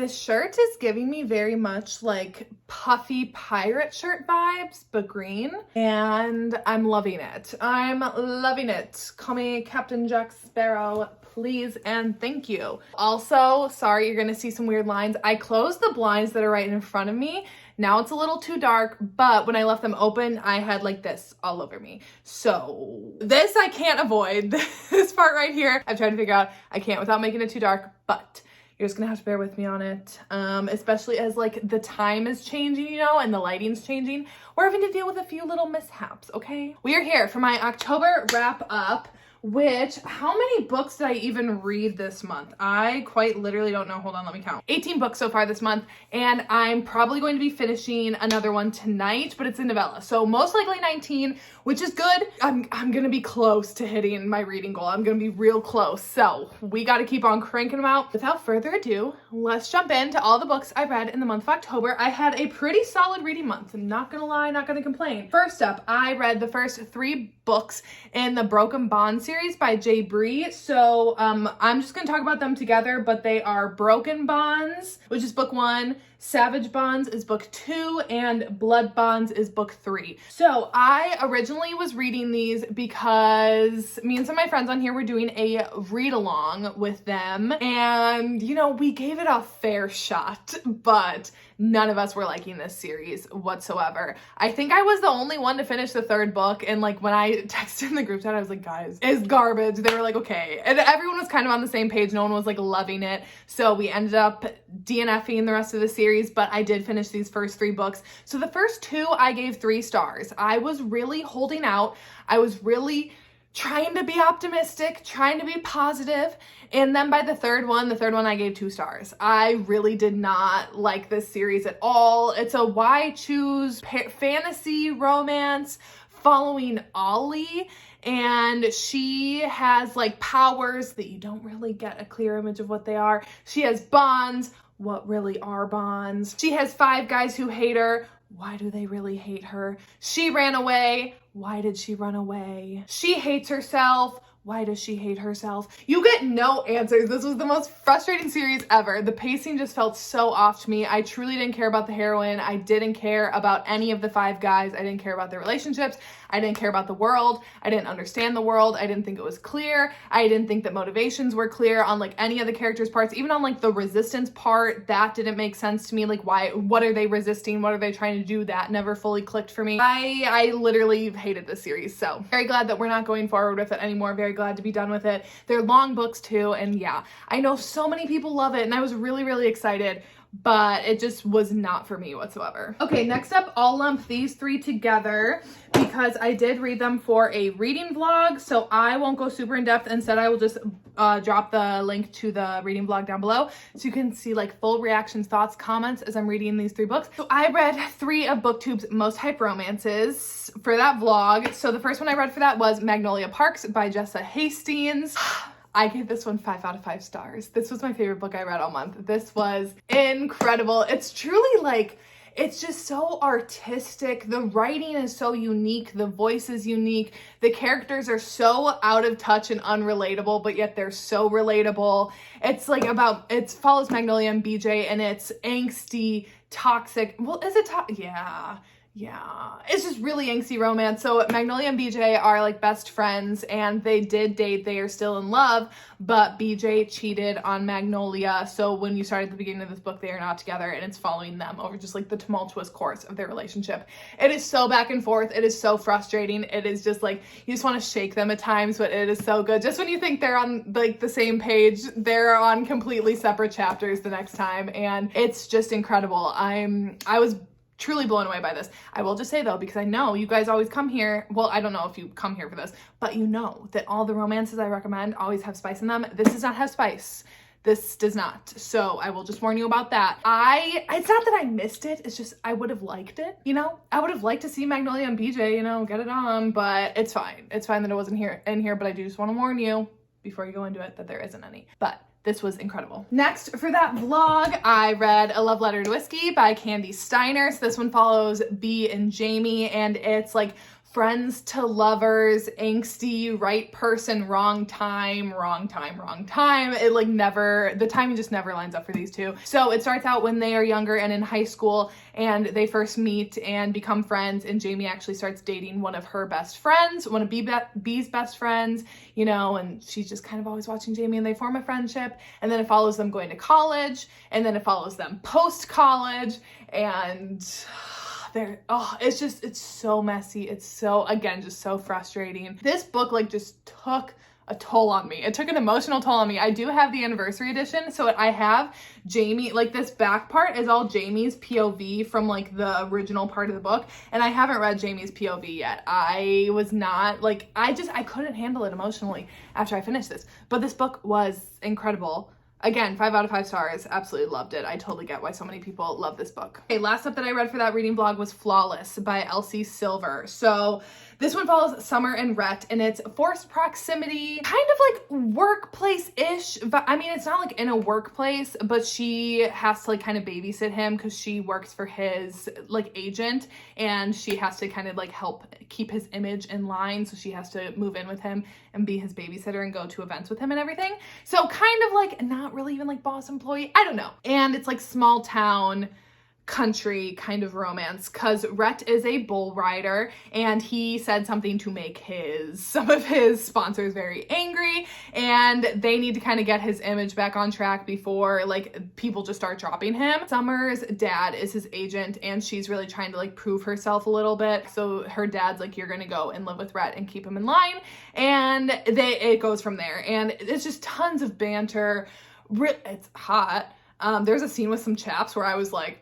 This shirt is giving me very much like puffy pirate shirt vibes, but green, and I'm loving it. I'm loving it. Call me Captain Jack Sparrow, please and thank you. Also, sorry, you're gonna see some weird lines. I closed the blinds that are right in front of me. Now it's a little too dark, but when I left them open, I had like this all over me. So this I can't avoid. This part right here, I've tried to figure out. I can't without making it too dark, but you're just gonna have to bear with me on it, especially as like the time is changing, you know, and the lighting's changing. We're having to deal with a few little mishaps, okay? We are here for my October wrap up, which, how many books did I even read this month? I quite literally don't know. Hold on, let me count. 18 books so far this month, and I'm probably going to be finishing another one tonight, but it's a novella. So most likely 19, which is good. I'm gonna be close to hitting my reading goal. I'm gonna be real close. So we gotta keep on cranking them out. Without further ado, let's jump into all the books I read in the month of October. I had a pretty solid reading month. I'm not gonna lie, not gonna complain. First up, I read the first 3 books in the Broken Bond series by J. Bree. So I'm just gonna talk about them together, but they are Broken Bonds, which is book 1, Savage Bonds is book 2, and Blood Bonds is book 3. So I originally was reading these because me and some of my friends on here were doing a read along with them, and you know, we gave it a fair shot, but none of us were liking this series whatsoever. I think I was the only one to finish the 3rd book, and like when I texted in the group chat, I was like, guys, it's garbage. They were like, okay. And everyone was kind of on the same page. No one was like loving it. So we ended up DNFing the rest of the series, but I did finish these first 3 books. So the first 2, I gave 3 stars. I was really holding out. I was really trying to be optimistic, trying to be positive. And then by the third one I gave 2 stars. I really did not like this series at all. It's a why choose fantasy romance following Ollie, and she has like powers that you don't really get a clear image of what they are. She has bonds. What really are bonds? She has 5 guys who hate her. Why do they really hate her? She ran away. Why did she run away? She hates herself. Why does she hate herself? You get no answers. This was the most frustrating series ever. The pacing just felt so off to me. I truly didn't care about the heroine. I didn't care about any of the 5 guys. I didn't care about their relationships. I didn't care about the world. I didn't understand the world. I didn't think it was clear. I didn't think that motivations were clear on like any of the characters' parts. Even on like the resistance part, that didn't make sense to me. Like what are they resisting? What are they trying to do? That never fully clicked for me. I literally hated this series. So very glad that we're not going forward with it anymore. Very glad to be done with it. They're long books too, and yeah, I know so many people love it, and I was really, really excited, but it just was not for me whatsoever. Okay, next up, I'll lump these 3 together because I did read them for a reading vlog, so I won't go super in depth. Instead, I will just drop the link to the reading vlog down below so you can see like full reactions, thoughts, comments as I'm reading these 3 books. So I read 3 of BookTube's most hype romances for that vlog. So the first one I read for that was Magnolia Parks by Jessa Hastings. I gave this one 5 out of 5 stars. This was my favorite book I read all month. This was incredible. It's truly like, it's just so artistic. The writing is so unique. The voice is unique. The characters are so out of touch and unrelatable, but yet they're so relatable. It's like it follows Magnolia and BJ, and it's angsty, toxic. Well, is it Yeah, it's just really angsty romance. So Magnolia and BJ are like best friends, and they did date. They are still in love, but BJ cheated on Magnolia. So when you start at the beginning of this book, they are not together, and it's following them over just like the tumultuous course of their relationship. It is so back and forth. It is so frustrating. It is just like, you just want to shake them at times, but it is so good. Just when you think they're on like the same page, they're on completely separate chapters the next time, and it's just incredible. I was truly blown away by this. I will just say though, because I know you guys always come here, well, I don't know if you come here for this, but you know that all the romances I recommend always have spice in them. This does not have spice. This does not. So I will just warn you about that. It's not that I missed it. It's just, I would have liked it, you know? I would have liked to see Magnolia and BJ, you know, get it on, but it's fine. It's fine that it wasn't in here, but I do just want to warn you before you go into it that there isn't any. But this was incredible. Next, for that vlog, I read A Love Letter to Whiskey by Candy Steiner. So this one follows Bea and Jamie, and it's like friends to lovers, angsty, right person, wrong time, wrong time, wrong time. It like never, the timing just never lines up for these two. So it starts out when they are younger and in high school, and they first meet and become friends, and Jamie actually starts dating one of her best friends, one of B's best friends, you know, and she's just kind of always watching Jamie, and they form a friendship. And then it follows them going to college, and then it follows them post-college, and it's so messy. It's so, again, just so frustrating. This book like just took a toll on me. It took an emotional toll on me. I do have the anniversary edition, so I have Jamie, like this back part is all Jamie's POV from like the original part of the book, and I haven't read Jamie's POV yet. I was not, like, I couldn't handle it emotionally after I finished this, but this book was incredible. Again, 5 out of 5 stars. Absolutely loved it. I totally get why so many people love this book. Okay, last up that I read for that reading vlog was Flawless by Elsie Silver. So this one follows Summer and Rhett, and it's forced proximity, kind of like workplace-ish. But I mean, it's not like in a workplace, but she has to like kind of babysit him because she works for his like agent, and she has to kind of like help keep his image in line. So she has to move in with him and be his babysitter and go to events with him and everything. So kind of like not really even like boss employee, I don't know. And it's like small town country kind of romance, because Rhett is a bull rider, and he said something to make some of his sponsors very angry, and they need to kind of get his image back on track before like people just start dropping him. Summer's dad is his agent, and she's really trying to like prove herself a little bit. So her dad's like, you're gonna go and live with Rhett and keep him in line, and it goes from there. And it's just tons of banter. It's hot. There's a scene with some chaps where I was like,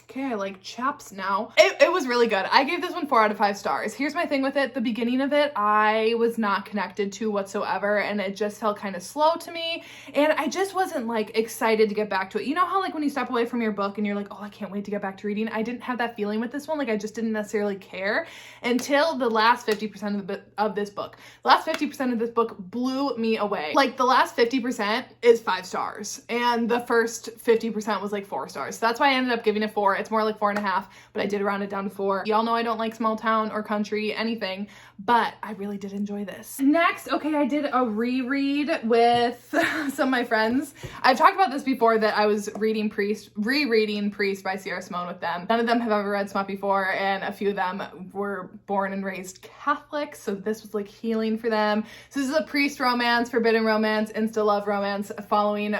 okay, I like chaps now. It was really good. I gave this one 4 out of 5 stars. Here's my thing with it. The beginning of it, I was not connected to whatsoever, and it just felt kind of slow to me, and I just wasn't like excited to get back to it. You know how like when you step away from your book and you're like, oh, I can't wait to get back to reading? I didn't have that feeling with this one. Like I just didn't necessarily care until the last 50% of this book. The last 50% of this book blew me away. Like the last 50% is 5 stars, and the first 50% was like 4 stars. So that's why I ended up giving it 4. It's more like 4.5, but I did round it down to 4. Y'all know I don't like small town or country, anything, but I really did enjoy this. Next, okay, I did a reread with some of my friends. I've talked about this before, that I was rereading Priest by Sierra Simone with them. None of them have ever read Smut before, and a few of them were born and raised Catholic, so this was like healing for them. So this is a Priest romance, forbidden romance, insta love romance, following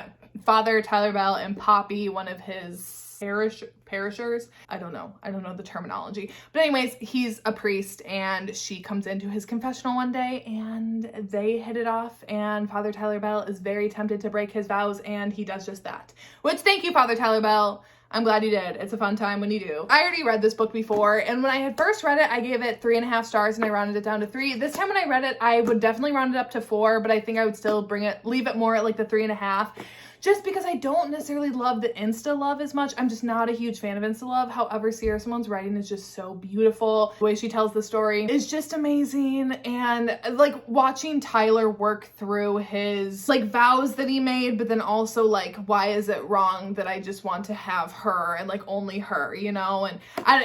Father Tyler Bell and Poppy, one of his parishers. I don't know the terminology, but anyways, he's a priest, and she comes into his confessional one day, and they hit it off, and Father Tyler Bell is very tempted to break his vows, and he does just that, which, thank you, Father Tyler Bell. I'm glad you did. It's a fun time when you do. I already read this book before, and when I had first read it, I gave it 3.5 stars, and I rounded it down to 3. This time when I read it, I would definitely round it up to 4, but I think I would still leave it more at like the 3.5. Just because I don't necessarily love the insta love as much. I'm just not a huge fan of insta love. However, Sierra Simone's writing is just so beautiful. The way she tells the story is just amazing. And like watching Tyler work through his like vows that he made, but then also like, why is it wrong that I just want to have her and like only her, you know? And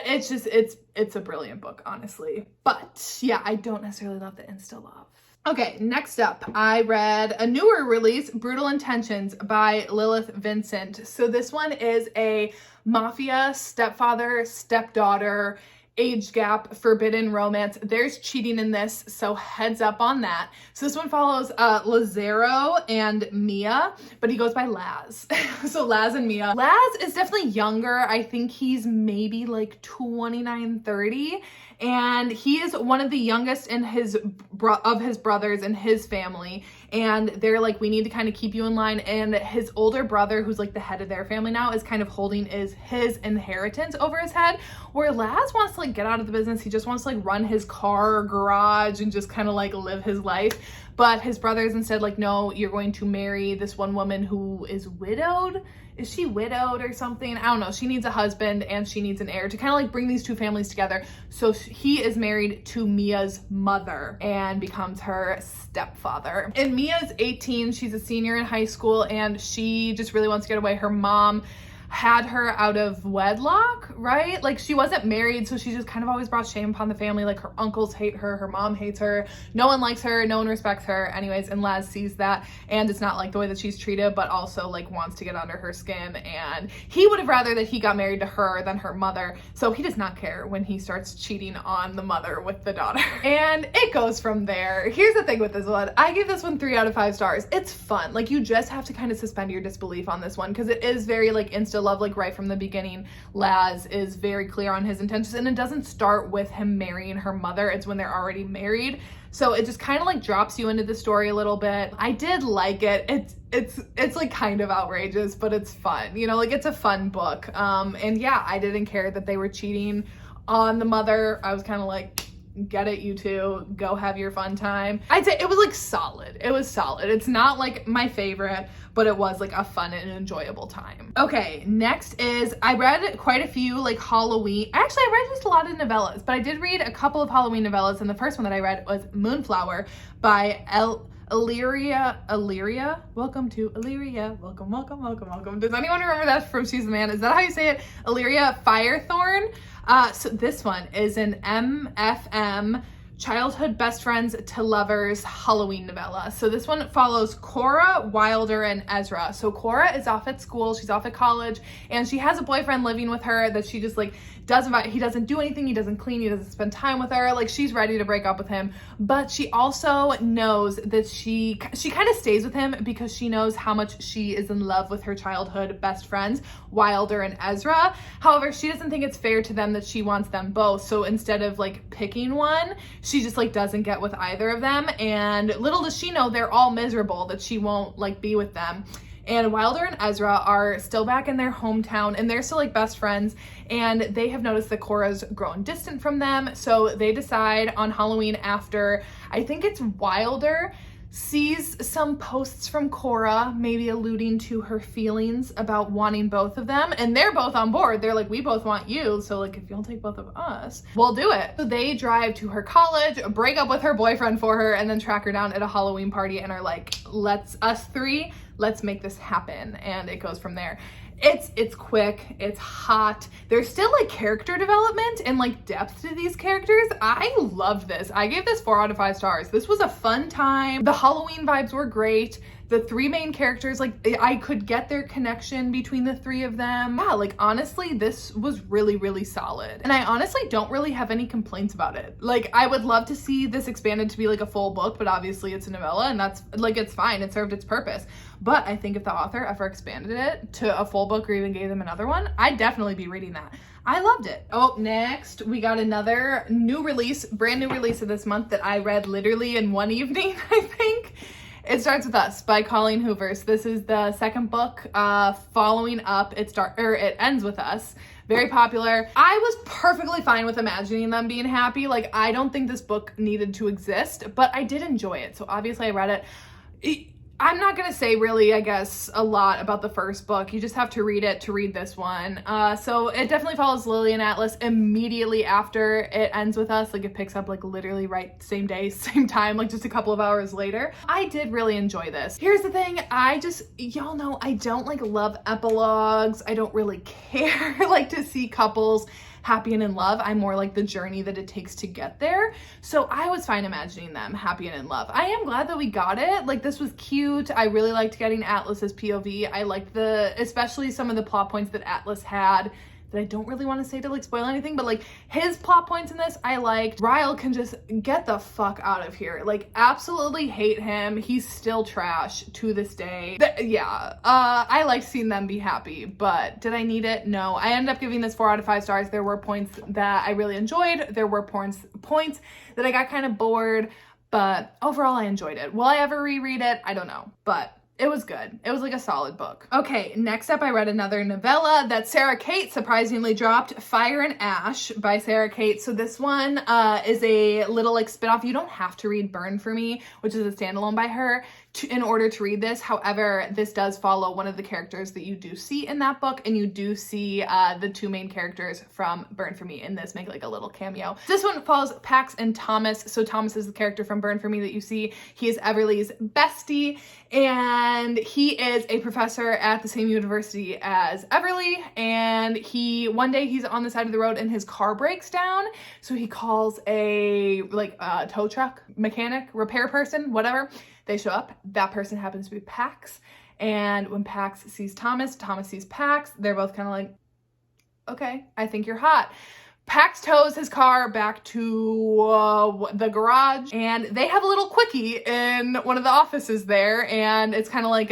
it's a brilliant book, honestly. But yeah, I don't necessarily love the insta love. Okay, next up, I read a newer release, Brutal Intentions by Lilith Vincent. So this one is a mafia stepfather, stepdaughter, age gap, forbidden romance. There's cheating in this, so heads up on that. So this one follows Lazaro and Mia, but he goes by Laz. So Laz and Mia. Laz is definitely younger. I think he's maybe like 29, 30. And he is one of the youngest in his brothers in his family. And they're like, we need to kind of keep you in line. And his older brother, who's like the head of their family now, is kind of holding his inheritance over his head. Where Laz wants to like get out of the business. He just wants to like run his car garage and just kind of like live his life. But his brother's instead like, no, you're going to marry this one woman who is widowed. Is she widowed or something? I don't know. She needs a husband and she needs an heir to kind of like bring these two families together. So he is married to Mia's mother and becomes her stepfather. And Mia's 18. She's a senior in high school, and she just really wants to get away. Her mom had her out of wedlock, right? Like she wasn't married, so she just kind of always brought shame upon the family. Like her uncles hate her, her mom hates her, no one likes her, no one respects her. Anyways, and Laz sees that, and it's not like the way that she's treated, but also like wants to get under her skin, and he would have rather that he got married to her than her mother, so he does not care when he starts cheating on the mother with the daughter. And it goes from there. Here's the thing with this one. I give this one 3 out of 5 stars. It's fun. Like you just have to kind of suspend your disbelief on this one because it is very like insta love, like right from the beginning. Laz is very clear on his intentions, and it doesn't start with him marrying her mother. It's when they're already married. So it just kind of like drops you into the story a little bit. I did like it. It's like kind of outrageous, but it's fun. You know, like it's a fun book. And yeah, I didn't care that they were cheating on the mother. I was kind of like, get it, you two, go have your fun time. I'd say it was like solid. It was solid. It's not like my favorite, but it was like a fun and enjoyable time. Okay, next is, I read quite a few like Halloween, actually I read just a lot of novellas, but I did read a couple of Halloween novellas, and the first one that I read was Moonflower by Illyria. Welcome to Illyria. Welcome. Does anyone remember that from She's the Man? Is that how you say it? Illyria Firethorn. So this one is an MFM, Childhood Best Friends to Lovers Halloween novella. So this one follows Cora, Wilder, and Ezra. So Cora is off at school, she's off at college, and she has a boyfriend living with her that she just like he doesn't do anything, he doesn't clean, he doesn't spend time with her, like she's ready to break up with him. But she also knows that she kind of stays with him because she knows how much she is in love with her childhood best friends, Wilder and Ezra. However, she doesn't think it's fair to them that she wants them both. So instead of like picking one, she just like doesn't get with either of them. And little does she know they're all miserable that she won't like be with them. And Wilder and Ezra are still back in their hometown, and they're still like best friends, and they have noticed that Cora's grown distant from them. So they decide on Halloween, after I think it's Wilder sees some posts from Cora, maybe alluding to her feelings about wanting both of them, and they're both on board. They're like, we both want you, so like if you'll take both of us, we'll do it. So they drive to her college, break up with her boyfriend for her, and then track her down at a Halloween party and are like, let's make this happen. And it goes from there. It's quick, it's hot. There's still like character development and like depth to these characters. I loved this. I gave this 4 out of 5 stars. This was a fun time. The Halloween vibes were great. The 3 main characters, like I could get their connection between the 3 of them. Yeah, like honestly, this was really, really solid. And I honestly don't really have any complaints about it. Like I would love to see this expanded to be like a full book, but obviously it's a novella, and that's like, it's fine. It served its purpose. But I think if the author ever expanded it to a full book or even gave them another one, I'd definitely be reading that. I loved it. Oh, next we got another new release, brand new release of this month that I read literally in one evening, I think. It Starts With Us by Colleen Hoover. So this is the second book following up It Ends With Us. Very popular. I was perfectly fine with imagining them being happy. Like I don't think this book needed to exist, but I did enjoy it. So obviously I read it. I'm not gonna say really, I guess, a lot about the first book. You just have to read it to read this one. So it definitely follows Lily and Atlas immediately after It Ends With Us. Like it picks up like literally right same day, same time, like just a couple of hours later. I did really enjoy this. Here's the thing, y'all know I don't like love epilogues. I don't really care like to see couples happy and in love. I'm more like the journey that it takes to get there. So I was fine imagining them happy and in love. I am glad that we got it. Like this was cute. I really liked getting Atlas's POV. I liked especially some of the plot points that Atlas had that I don't really want to say to like spoil anything, but like his plot points in this, I liked. Ryle can just get the fuck out of here. Like absolutely hate him. He's still trash to this day. I liked seeing them be happy, but did I need it? No. I ended up giving this 4 out of 5 stars. There were points that I really enjoyed. There were points that I got kind of bored, but overall I enjoyed it. Will I ever reread it? I don't know, but it was good. It was like a solid book. Okay, next up I read another novella that Sarah Kate surprisingly dropped, Fire and Ash by Sarah Kate. So this one is a little like spinoff. You don't have to read Burn For Me, which is a standalone by her, in order to read this. However, this does follow one of the characters that you do see in that book, and you do see the 2 main characters from Burn For Me in this make like a little cameo. This one follows Pax and Thomas. So Thomas is the character from Burn For Me that you see. He is Everly's bestie, and and he is a professor at the same university as Everly, and one day he's on the side of the road and his car breaks down, so he calls a tow truck mechanic, repair person, whatever. They show up. That person happens to be Pax, and when Pax sees Thomas, Thomas sees Pax. They're both kind of like, okay, I think you're hot. Pax tows his car back to the garage, and they have a little quickie in one of the offices there, and it's kind of like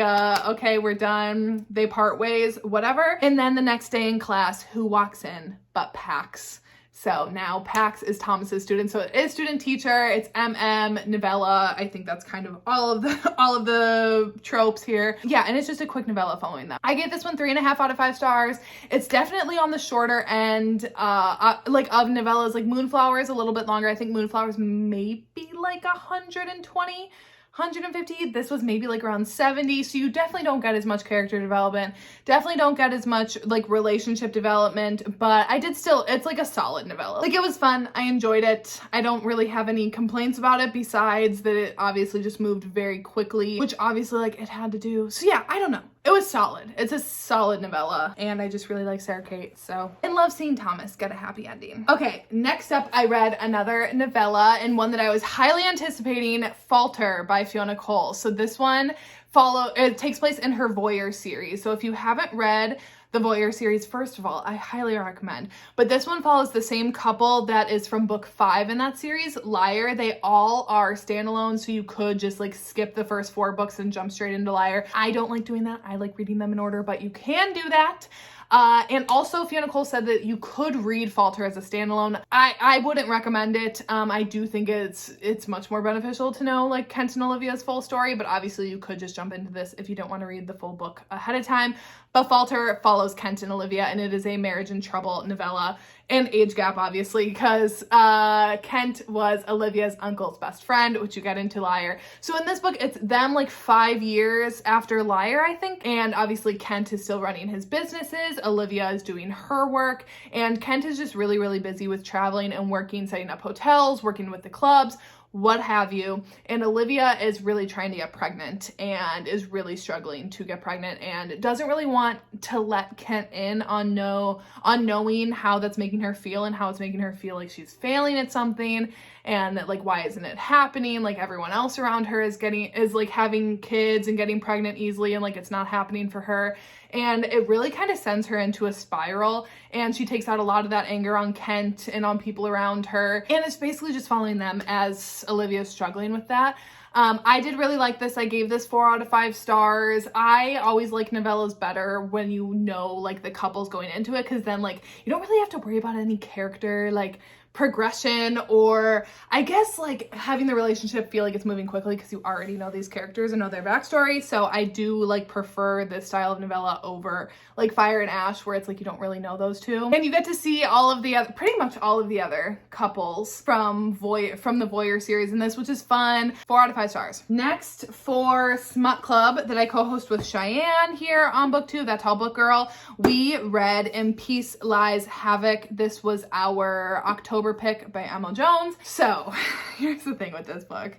okay, we're done. They part ways, whatever. And then the next day in class, who walks in but Pax? So now Pax is Thomas's student. So it is student teacher, it's MM, novella. I think that's kind of all of the tropes here. Yeah, and it's just a quick novella following that. I gave this one 3.5 out of 5 stars. It's definitely on the shorter end of novellas. Like Moonflower is a little bit longer. I think Moonflower's maybe like 120. 150. This was maybe like around 70. So you definitely don't get as much character development. Definitely don't get as much like relationship development, but it's like a solid novella. Like it was fun. I enjoyed it. I don't really have any complaints about it besides that it obviously just moved very quickly, which obviously like it had to do. So yeah, I don't know. It was solid. It's a solid novella, and I just really like Sarah Kate, so. And love seeing Thomas get a happy ending. Okay, next up, I read another novella, and one that I was highly anticipating, Falter by Fiona Cole. So this one it takes place in her Voyeur series. So if you haven't read the Voyeur series, first of all, I highly recommend. But this one follows the same couple that is from book 5 in that series, Liar. They all are standalone, so you could just like skip the first 4 books and jump straight into Liar. I don't like doing that. I like reading them in order, but you can do that. And also Fiona Cole said that you could read Falter as a standalone. I wouldn't recommend it. I do think it's much more beneficial to know like Kent and Olivia's full story, but obviously you could just jump into this if you don't want to read the full book ahead of time. But Falter follows Kent and Olivia, and it is a marriage in trouble novella, and age gap obviously, because Kent was Olivia's uncle's best friend, which you get into Liar. So in this book, it's them like 5 years after Liar, I think, and obviously Kent is still running his businesses, Olivia is doing her work, and Kent is just really, really busy with traveling and working, setting up hotels, working with the clubs, what have you. And Olivia is really trying to get pregnant and is really struggling to get pregnant and doesn't really want to let Kent in on knowing how that's making her feel and how it's making her feel like she's failing at something, and that like, why isn't it happening? Like everyone else around her is like having kids and getting pregnant easily, and like it's not happening for her. And it really kind of sends her into a spiral, and she takes out a lot of that anger on Kent and on people around her, and it's basically just following them as Olivia's struggling with that. I did really like this. I gave this 4 out of 5 stars. I always like novellas better when you know like the couple's going into it, because then like you don't really have to worry about any character like progression, or I guess like having the relationship feel like it's moving quickly because you already know these characters and know their backstory. So I do like prefer this style of novella over like Fire and Ash, where it's like you don't really know those two, and you get to see pretty much all of the other couples from the Voyeur series in this, which is fun. 4 out of 5 stars. Next, for Smut Club that I co-host with Cheyenne here on book 2, That Tall Book Girl, we read In Peace Lies Havoc. This was our October pick by Emma Jones. So here's the thing with this book.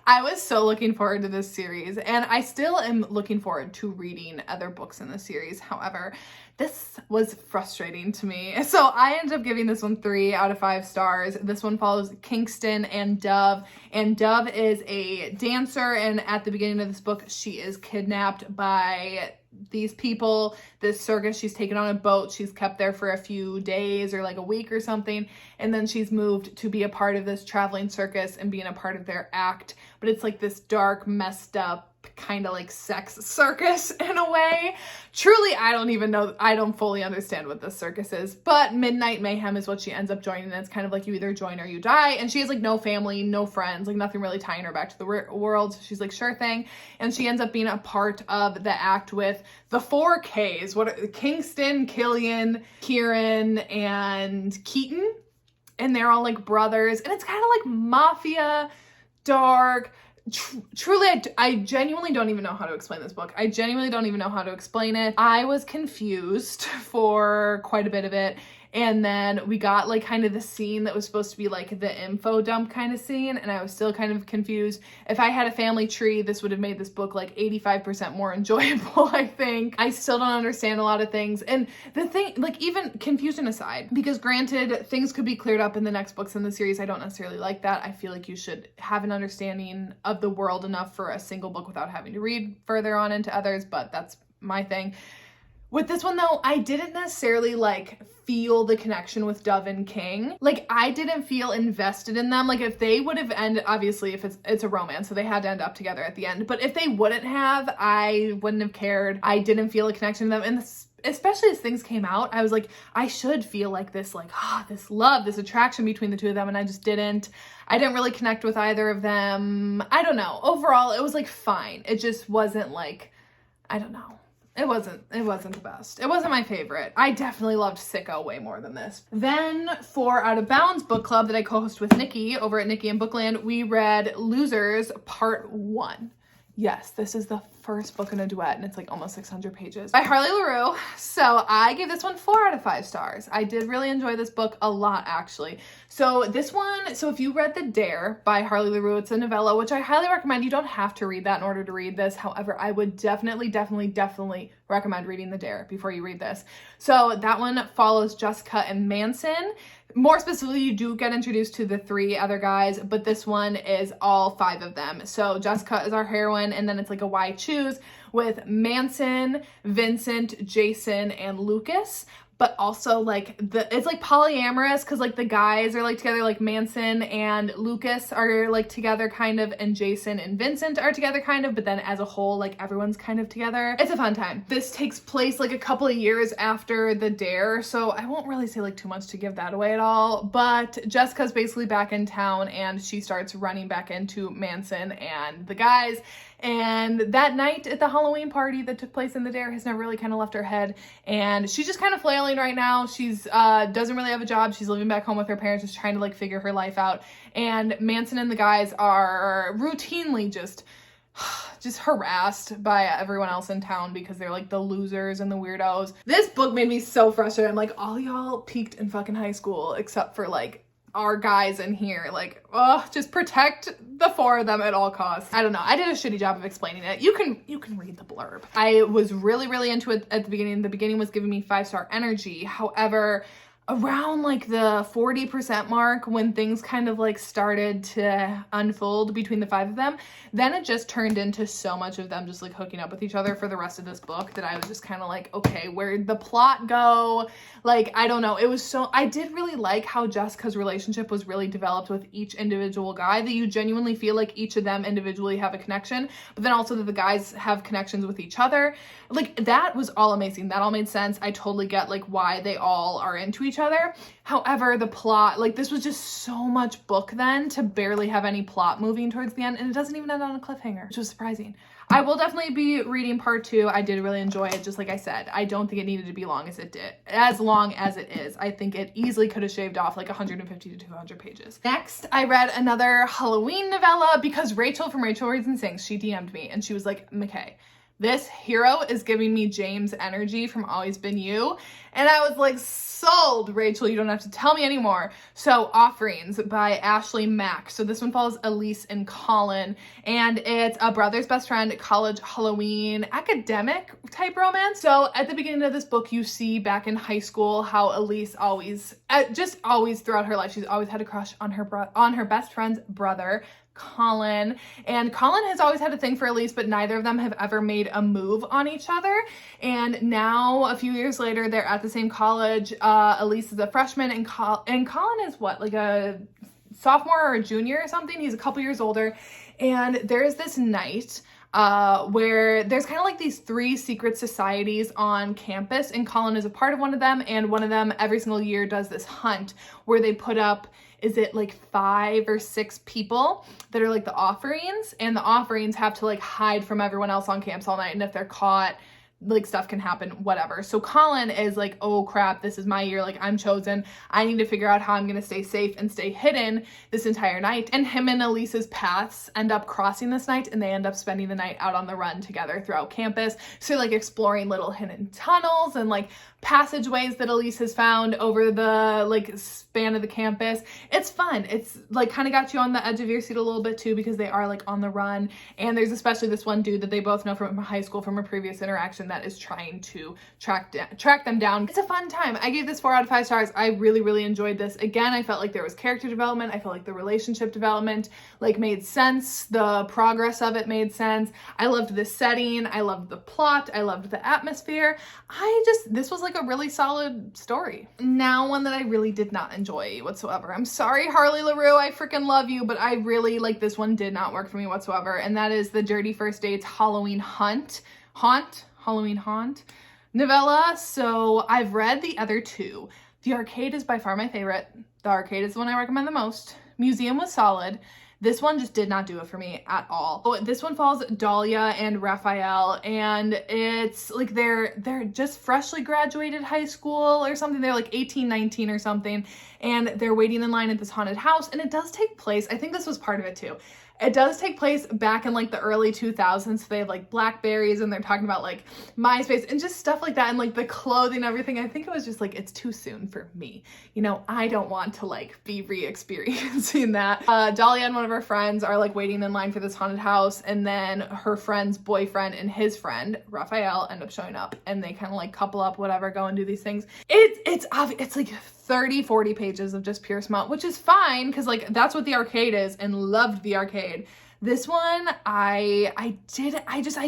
I was so looking forward to this series, and I still am looking forward to reading other books in the series. However, this was frustrating to me. So I ended up giving this one 3 out of 5 stars. This one follows Kingston and Dove, and Dove is a dancer, and at the beginning of this book, she is kidnapped by these people, this circus. She's taken on a boat. She's kept there for a few days or like a week or something, and then she's moved to be a part of this traveling circus and being a part of their act. But it's like this dark, messed up kind of like sex circus in a way. Truly, I don't fully understand what this circus is, but Midnight Mayhem is what she ends up joining, and it's kind of like you either join or you die, and she has like no family, no friends, like nothing really tying her back to the world, so she's like, sure thing, and she ends up being a part of the act with the 4 Ks, Kingston, Killian, Kieran, and Keaton, and they're all like brothers, and it's kind of like mafia, dark. Truly, I genuinely don't even know how to explain this book. I genuinely don't even know how to explain it. I was confused for quite a bit of it, And then we got like kind of the scene that was supposed to be like the info dump kind of scene, and I was still kind of confused. If I had a family tree, this would have made this book like 85% more enjoyable, I think. I still don't understand a lot of things. And the thing, like, even confusion aside, because granted, things could be cleared up in the next books in the series. I don't necessarily like that. I feel like you should have an understanding of the world enough for a single book without having to read further on into others, but that's my thing. With this one though, I didn't necessarily like feel the connection with Dove and King. Like, I didn't feel invested in them. Like, if they would have ended, obviously if it's a romance, so they had to end up together at the end, but if they wouldn't have, I wouldn't have cared. I didn't feel a connection to them. And especially as things came out, I was like, I should feel like this, like, this love, this attraction between the two of them, and I just didn't. I didn't really connect with either of them. I don't know. Overall, it was like fine. It just wasn't like, I don't know. It wasn't the best. It wasn't my favorite. I definitely loved Sicko way more than this. Then for Out of Bounds book club that I co-host with Nikki over at Nikki and Bookland, we read Losers Part 1. Yes, this is the first book in a duet, and it's like almost 600 pages by Harley LaRue. So I gave this one 4 out of 5 stars. I did really enjoy this book a lot, actually. So this one, so if you read The Dare by Harley LaRue, it's a novella, which I highly recommend. You don't have to read that in order to read this. However, I would definitely recommend reading The Dare before you read this. So that one follows Jessica and Manson. More specifically, you do get introduced to the 3 other guys, but this one is all 5 of them. So Jessica is our heroine, and then it's like a why choose with Manson, Vincent, Jason, and Lucas. But also like it's like polyamorous, because like the guys are like together, like Manson and Lucas are like together kind of, and Jason and Vincent are together kind of, but then as a whole, like everyone's kind of together. It's a fun time. This takes place like a couple of years after The Dare, so I won't really say like too much to give that away at all, but Jessica's basically back in town and she starts running back into Manson and the guys. And that night at the Halloween party that took place in The Dare has never really kind of left her head, and she's just kind of flailing right now. She's doesn't really have a job. She's living back home with her parents, just trying to like figure her life out. And Manson and the guys are routinely just harassed by everyone else in town because they're like the losers and the weirdos. This book made me so frustrated. I'm like, all y'all peaked in fucking high school except for like our guys in here. Like, just protect the 4 of them at all costs. I don't know. I did a shitty job of explaining it. You can read the blurb. I was really into it at the beginning. The beginning was giving me 5-star energy. However, around like the 40% mark, when things kind of like started to unfold between the 5 of them, then it just turned into so much of them just like hooking up with each other for the rest of this book that I was just kind of like, okay, where'd the plot go? Like, I don't know. It was so, I did really like how Jessica's relationship was really developed with each individual guy, that you genuinely feel like each of them individually have a connection, but then also that the guys have connections with each other. Like, that was all amazing. That all made sense. I totally get like why they all are into each other. However, the plot, like, this was just so much book then to barely have any plot moving towards the end, and it doesn't even end on a cliffhanger, which was surprising. I will definitely be reading part 2. I did really enjoy it. Just like I said, I don't think it needed to be as long as it is. I think it easily could have shaved off like 150 to 200 pages. Next, I read another Halloween novella because Rachel from Rachel Reads and Sings, she DM'd me and she was like, McKay, this hero is giving me James energy from Always Been You. And I was like, sold, Rachel, you don't have to tell me anymore. So Offerings by Ashley Mack. So this one follows Elise and Colin, and it's a brother's best friend, college Halloween, academic type romance. So at the beginning of this book, you see back in high school how Elise always throughout her life, she's always had a crush on her best friend's brother, Colin, and Colin has always had a thing for Elise, but neither of them have ever made a move on each other. And now a few years later, they're at the same college. Elise is a freshman and Colin is what, like a sophomore or a junior or something? He's a couple years older. And there's this night where there's kind of like these 3 secret societies on campus, and Colin is a part of one of them, and one of them every single year does this hunt where they put up, is it like 5 or 6 people that are like the Offerings, and the Offerings have to like hide from everyone else on campus all night, and if they're caught, like stuff can happen, whatever. So Colin is like, oh crap, this is my year, like I'm chosen. I need to figure out how I'm gonna stay safe and stay hidden this entire night. And him and Elise's paths end up crossing this night, and they end up spending the night out on the run together throughout campus. So like exploring little hidden tunnels and like passageways that Elise has found over the like span of the campus. It's fun. It's like kind of got you on the edge of your seat a little bit too, because they are like on the run, and there's especially this one dude that they both know from high school from a previous interaction that is trying to track them down. It's a fun time. I gave this 4 out of 5 stars. I really enjoyed this. Again, I felt like there was character development. I felt like the relationship development like made sense. The progress of it made sense. I loved the setting. I loved the plot. I loved the atmosphere. This was like a really solid story. Now one that I really did not enjoy whatsoever. I'm sorry, Harley LaRue, I freaking love you, but I really like this one did not work for me whatsoever. And that is the Dirty First Dates Halloween Haunt novella. So I've read the other 2. The Arcade is by far my favorite. The Arcade is the one I recommend the most. Museum was solid. This one just did not do it for me at all. So this one follows Dahlia and Raphael, and it's like they're just freshly graduated high school or something. They're like 18, 19 or something, and they're waiting in line at this haunted house, and it does take place, I think this was part of it too. It does take place back in like the early 2000s. So they have like Blackberries, and they're talking about like MySpace and just stuff like that, and like the clothing and everything. I think it was just like, it's too soon for me. You know, I don't want to like be re-experiencing that. Dahlia and one of her friends are like waiting in line for this haunted house, and then her friend's boyfriend and his friend, Raphael, end up showing up, and they kind of like couple up, whatever, go and do these things. It's like 30, 40 pages of just pure smut, which is fine because like that's what the Arcade is, and loved the Arcade. This one, I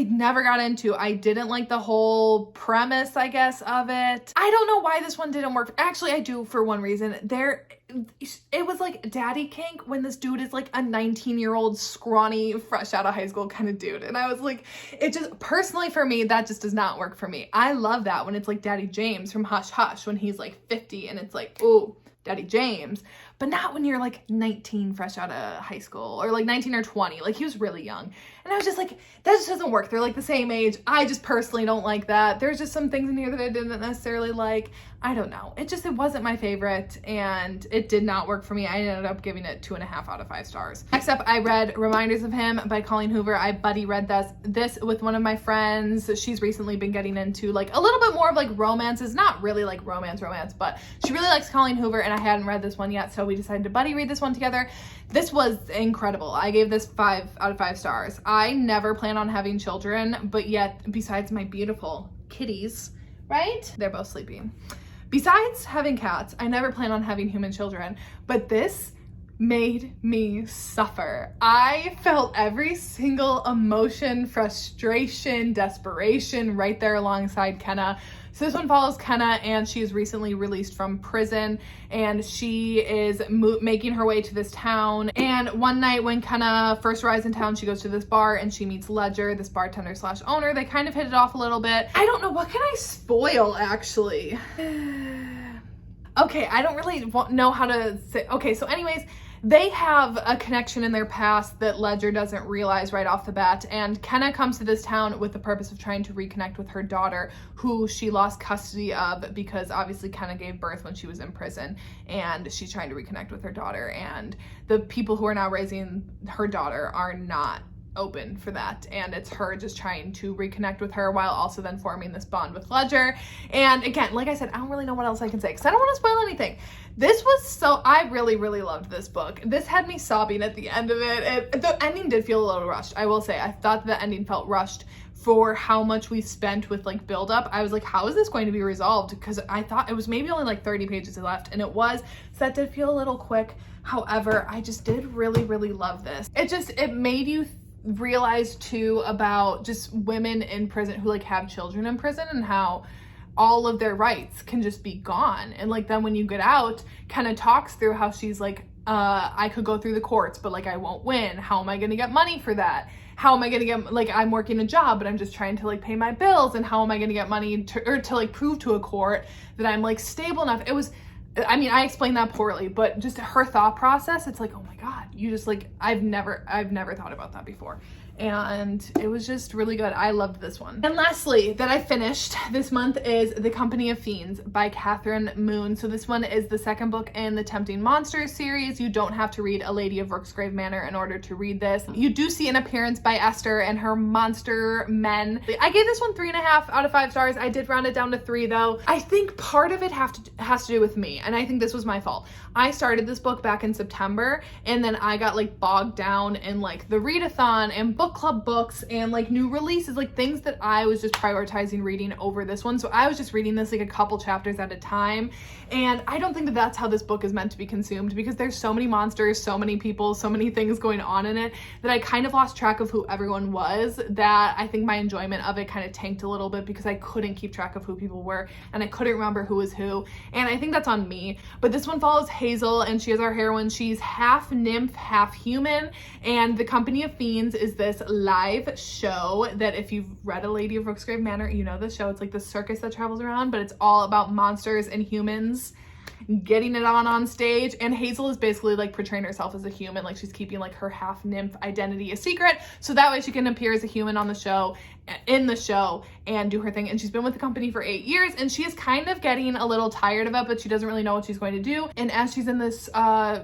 never got into. I didn't like the whole premise, I guess, of it. I don't know why this one didn't work. Actually, I do for one reason. It was like daddy kink when this dude is like a 19-year-old scrawny, fresh out of high school kind of dude. And I was like, it just, personally for me, that just does not work for me. I love that when it's like Daddy James from Hush Hush, when he's like 50 and it's like, ooh, Daddy James. But not when you're like 19 fresh out of high school, or like 19 or 20. Like he was really young. And I was just like, that just doesn't work. They're like the same age. I just personally don't like that. There's just some things in here that I didn't necessarily like. I don't know. It wasn't my favorite, and it did not work for me. I ended up giving it 2.5 out of 5 stars. Next up, I read Reminders of Him by Colleen Hoover. I buddy read this with one of my friends. She's recently been getting into like a little bit more of like romances, not really like romance, but she really likes Colleen Hoover, and I hadn't read this one yet, so we decided to buddy read this one together. This was incredible. I gave this 5 out of 5 stars. I never plan on having children, but yet, besides my beautiful kitties, right? They're both sleeping. Besides having cats, I never plan on having human children, but this made me suffer. I felt every single emotion, frustration, desperation right there alongside Kenna. So this one follows Kenna, and she's recently released from prison, and she is making her way to this town. And one night when Kenna first arrives in town, she goes to this bar and she meets Ledger, this bartender slash owner. They kind of hit it off a little bit. I don't know, what can I spoil actually? Okay, I don't really know how to say. Okay, so anyways, they have a connection in their past that Ledger doesn't realize right off the bat, and Kenna comes to this town with the purpose of trying to reconnect with her daughter, who she lost custody of because obviously Kenna gave birth when she was in prison, and she's trying to reconnect with her daughter, and the people who are now raising her daughter are not open for that, and it's her just trying to reconnect with her while also then forming this bond with Ledger. And again, like I said, I don't really know what else I can say because I don't want to spoil anything. I really loved this book. This had me sobbing at the end of it. The ending did feel a little rushed, I will say. I thought the ending felt rushed for how much we spent with like build up. I was like, how is this going to be resolved? Because I thought it was maybe only like 30 pages left, and it was, so that did feel a little quick. However, I just did really love this. It made you realize too about just women in prison who like have children in prison, and how all of their rights can just be gone. And like then when you get out, kind of talks through how she's like, I could go through the courts, but like I won't win. How am I gonna get money for that? How am I gonna get, like, I'm working a job, but I'm just trying to like pay my bills, and how am I gonna get money to like prove to a court that I'm like stable enough? I mean, I explained that poorly, but just her thought process, it's like, oh my God, you just like, I've never thought about that before. and it was just really good. I loved this one. And lastly, that I finished this month is The Company of Fiends by Catherine Moon. So this one is the second book in the Tempting Monsters series. You don't have to read A Lady of Rooksgrave Manor in order to read this. You do see an appearance by Esther and her monster men. I gave this one 3.5 out of 5 stars. I did round it down to 3 though. I think part of it has to do with me, and I think this was my fault. I started this book back in September, and then I got like bogged down in like the readathon and book club books and like new releases, like things that I was just prioritizing reading over this one. So I was just reading this like a couple chapters at a time, and I don't think that that's how this book is meant to be consumed, because there's so many monsters, so many people, so many things going on in it that I kind of lost track of who everyone was, that I think my enjoyment of it kind of tanked a little bit because I couldn't keep track of who people were and I couldn't remember who was who, and I think that's on me. But this one follows Hazel, and she is our heroine. She's half nymph, half human, and The Company of Fiends is this live show that, if you've read A Lady of Rooksgrave Manor, you know the show. It's like the circus that travels around, but it's all about monsters and humans getting it on stage. And Hazel is basically like portraying herself as a human, like she's keeping like her half nymph identity a secret, so that way she can appear as a human on the show, in the show, and do her thing. And she's been with the company for 8 years, and she is kind of getting a little tired of it, but she doesn't really know what she's going to do. And as she's in this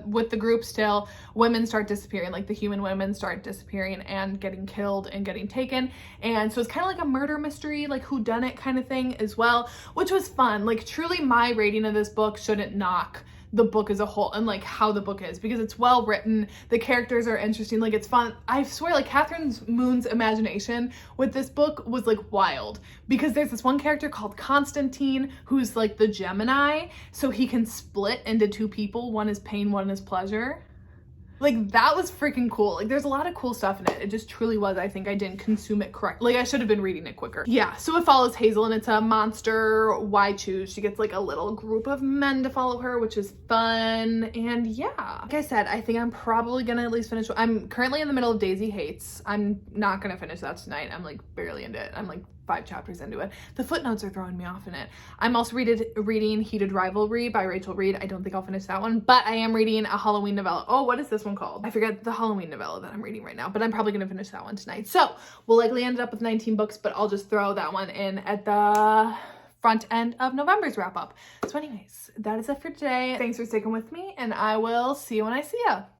with the group still, women start disappearing, like the human women start disappearing and getting killed and getting taken. And so it's kind of like a murder mystery, like whodunit kind of thing as well, which was fun. Like truly my rating of this book shouldn't knock the book as a whole and like how the book is, because it's well written, the characters are interesting, like it's fun. I swear, like Catherine Moon's imagination with this book was like wild, because there's this one character called Constantine who's like the Gemini, so he can split into 2 people, one is pain, one is pleasure. Like that was freaking cool. Like there's a lot of cool stuff in it. It just truly was. I think I didn't consume it correctly. Like I should have been reading it quicker. Yeah, so it follows Hazel, and it's a monster why choose. She gets like a little group of men to follow her, which is fun. And yeah, like I said, I think I'm probably gonna at least finish. I'm currently in the middle of Daisy Hates. I'm not gonna finish that tonight. I'm like barely into it. I'm like 5 chapters into it. The footnotes are throwing me off in it. I'm also reading Heated Rivalry by Rachel Reed. I don't think I'll finish that one, but I am reading a Halloween novella. Oh, what is this one called? I forget the Halloween novella that I'm reading right now, but I'm probably gonna finish that one tonight. So we'll likely end up with 19 books, but I'll just throw that one in at the front end of November's wrap up. So anyways, that is it for today. Thanks for sticking with me, and I will see you when I see ya.